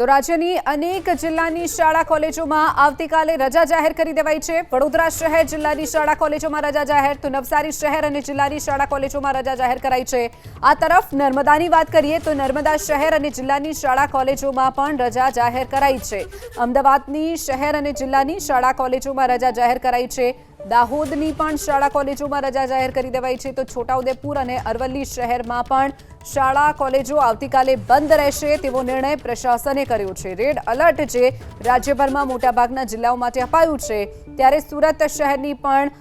તો રાજ્યની અનેક જિલ્લાની શાળા કોલેજોમાં આવતીકાલે રજા જાહેર કરી દેવાઈ છે। વડોદરા શહેર જિલ્લાની શાળા કોલેજોમાં રજા જાહેર, તો નવસારી શહેર અને જિલ્લાની શાળા કોલેજોમાં રજા જાહેર કરાઈ છે। આ તરફ નર્મદાની વાત કરીએ તો નર્મદા શહેર અને જિલ્લાની શાળા કોલેજોમાં પણ રજા જાહેર કરાઈ છે। અમદાવાદની શહેર અને જિલ્લાની શાળા કોલેજોમાં રજા જાહેર કરાઈ છે। દાહોદની પણ શાળા કોલેજોમાં રજા જાહેર કરી દેવાઈ છે। તો છોટાઉદેપુર અને અરવલ્લી શહેરમાં પણ શાળા કોલેજો આવતીકાલે બંધ રહેશે તેવો નિર્ણય પ્રશાસને કર્યો છે। રેડ એલર્ટ જે રાજ્યભરમાં મોટાભાગના જિલ્લાઓ માટે અપાયું છે, ત્યારે સુરત શહેરની પણ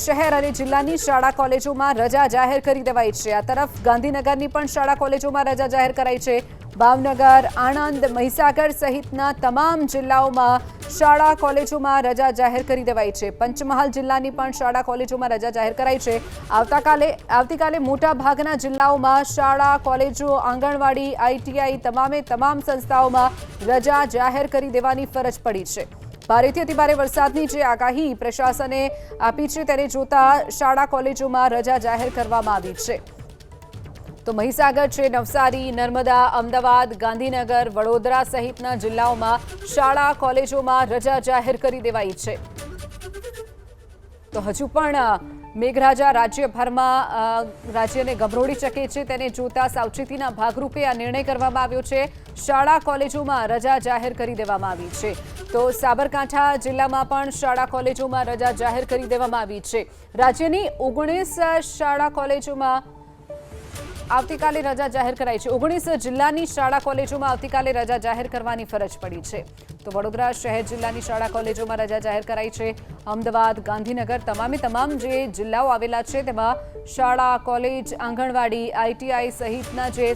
શહેર અને જિલ્લાની શાળા કોલેજોમાં રજા જાહેર કરી દેવાઈ છે। આ તરફ ગાંધીનગરની પણ શાળા કોલેજોમાં રજા જાહેર કરાઈ છે। ભાવનગર, આણંદ, મહીસાગર સહિતના તમામ જિલ્લાઓમાં શાળા કોલેજોમાં રજા જાહેર કરી દેવાઈ છે। પંચમહાલ જિલ્લાની પણ શાળા કોલેજોમાં રજા જાહેર કરાઈ છે। આવતીકાલે મોટા ભાગના જિલ્લાઓમાં શાળા કોલેજો, આંગણવાડી, આઈટીઆઈ તમામ સંસ્થાઓમાં રજા જાહેર કરી દેવાની ફરજ પડી છે। ભારેથી અતિભારે વરસાદની જે આગાહી પ્રશાસને આપી છે તેને જોતા શાળા કોલેજોમાં રજા જાહેર કરવામાં આવી છે। તો મહીસાગર છે, નવસારી, નર્મદા, અમદાવાદ, ગાંધીનગર, વડોદરા સહિતના જિલ્લાઓમાં શાળા કોલેજોમાં રજા જાહેર કરી દેવાઈ છે। તો હજુ પણ મેઘરાજા રાજ્યભરમાં રાજ્યને ગમરોડી શકે છે, તેને જોતા સાવચેતીના ભાગરૂપે આ નિર્ણય કરવામાં આવ્યો છે। શાળા કોલેજોમાં રજા જાહેર કરી દેવામાં આવી છે। તો સાબરકાંઠા જિલ્લામાં પણ શાળા કોલેજોમાં રજા જાહેર કરી દેવામાં આવી છે। રાજ્યની 19 શાળા કોલેજોમાં આવતીકાલે રજા જાહેર કરાઈ છે। 19 જિલ્લાની શાળા કોલેજોમાં આવતીકાલે રજા જાહેર કરવાની ફરજ પડી છે। તો વડોદરા શહેર જિલ્લાની શાળા કોલેજોમાં રજા જાહેર કરાઈ છે। અમદાવાદ, ગાંધીનગર તમામ જે જિલ્લાઓ આવેલા છે તેમાં શાળા, કોલેજ, આંગણવાડી, આઈટીઆઈ સહિતના જે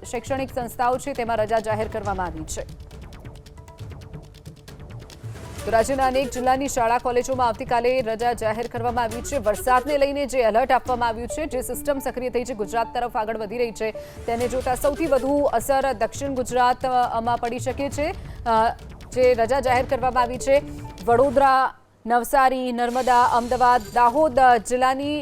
શૈક્ષણિક સંસ્થાઓ છે તેમાં રજા જાહેર કરવામાં આવી છે। તો રાજ્યના અનેક જિલ્લાની શાળા કોલેજોમાં આવતીકાલે રજા જાહેર કરવામાં આવી છે। વરસાદને લઈને જે એલર્ટ આપવામાં આવ્યું છે, જે સિસ્ટમ સક્રિય થઈ છે, ગુજરાત તરફ આગળ વધી રહી છે, તેને જોતા સૌથી વધુ અસર દક્ષિણ ગુજરાતમાં પડી શકે છે। જે રજા જાહેર કરવામાં આવી છે, વડોદરા, નવસારી, નર્મદા, અમદાવાદ, દાહોદ જિલ્લાની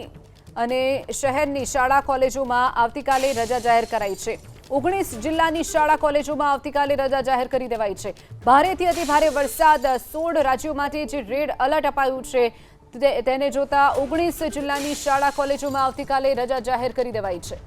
અને શહેરની શાળા કોલેજોમાં આવતીકાલે રજા જાહેર કરાઈ છે। 19 જિલ્લાની શાળા કોલેજોમાં આવતીકાલે રજા જાહેર કરી દેવાઈ છે। ભારેથી અતિભારે વરસાદ 16 રાજ્યો માટે જે રેડ એલર્ટ અપાયું છે તેને જોતા 19 જિલ્લાની શાળા કોલેજોમાં આવતીકાલે રજા જાહેર કરી દેવાઈ છે।